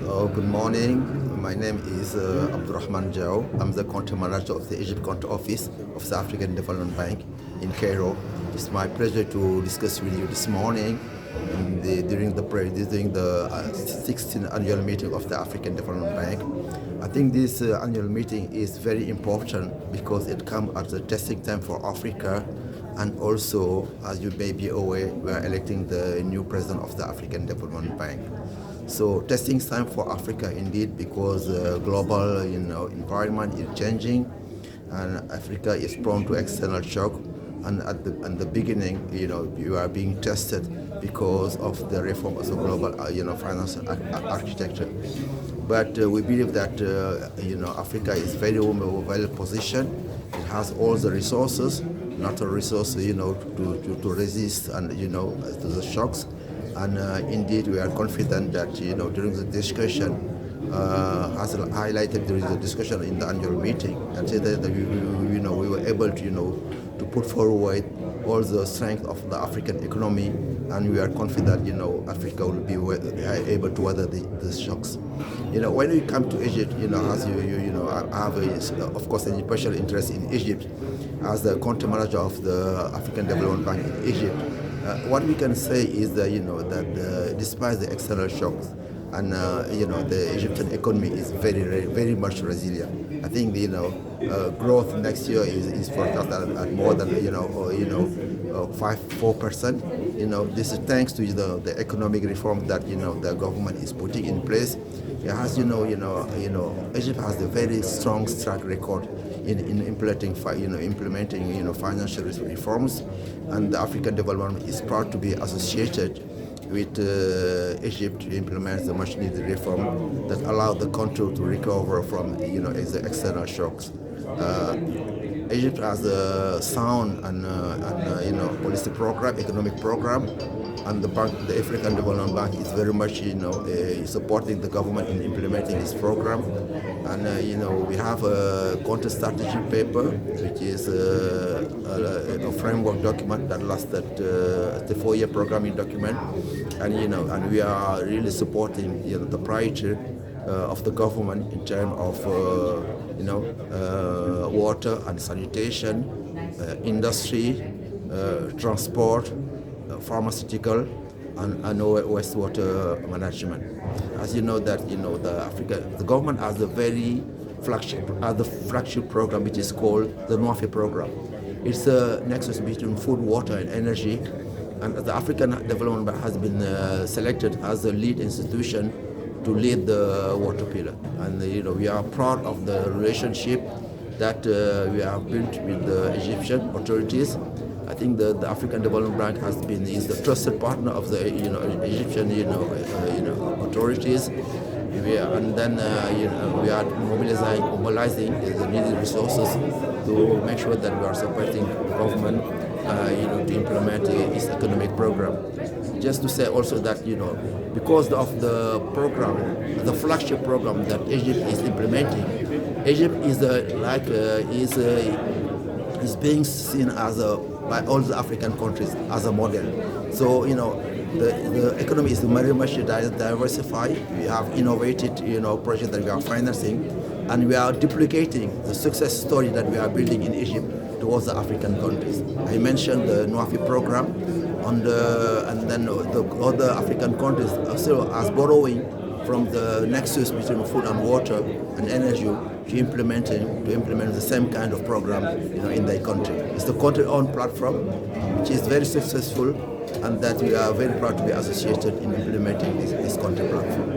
Good morning. My name is Abdurrahman Jao. I'm the country manager of the Egypt country office of the African Development Bank in Cairo. It's my pleasure to discuss with you this morning during the 16th annual meeting of the African Development Bank. I think this annual meeting is very important because it comes at the testing time for Africa, and also, as you may be aware, we are electing the new president of the African Development Bank. So testing time for Africa indeed, because global environment is changing, and Africa is prone to external shock. And at the beginning, you are being tested because of the reform of the global financial architecture. But we believe that Africa is very well positioned. It has all the resources, natural resources, to resist and to the shocks. And indeed, we are confident that during the discussion, as highlighted during the discussion in the annual meeting, and that we were able to put forward all the strength of the African economy, and we are confident Africa will be able to weather the shocks. When we come to Egypt, as I have of course a special interest in Egypt as the country manager of the African Development Bank in Egypt. What we can say is that that despite the external shocks, and the Egyptian economy is very much resilient. I think growth next year is forecast at more than 4%. This is thanks to the economic reform that the government is putting in place. It has Egypt has a very strong track record in implementing financial reforms, and the African development is proud to be associated with Egypt to implement the much needed reform that allow the country to recover from the external shocks. Egypt has a sound and policy program, economic program, and the African Development Bank is very much supporting the government in implementing this program. And we have a country strategy paper, which is a framework document that lasted the 4-year programming document, and we are really supporting the priority of the government in terms of water and sanitation, industry, transport, pharmaceutical, and wastewater management. As you know that the government has a very flagship program, which is called the NWAFI program. It's a nexus between food, water, and energy, and the African Development Bank has been selected as the lead institution to lead the water pillar. And we are proud of the relationship that we have built with the Egyptian authorities. I think the African Development Bank is the trusted partner of the Egyptian authorities. We are mobilizing the needed resources to make sure that we are supporting the government to implement its economic program. Just to say also that because of the program, the flagship program that Egypt is implementing, Egypt is being seen as by all the African countries as a model. So the economy is very much diversified. We have innovated projects that we are financing, and we are duplicating the success story that we are building in Egypt towards the African countries. I mentioned the NWAFI program, and then the other African countries also as borrowing from the nexus between food and water and energy to implement the same kind of program in their country. It's the country-owned platform, which is very successful, and that we are very proud to be associated in implementing this country platform.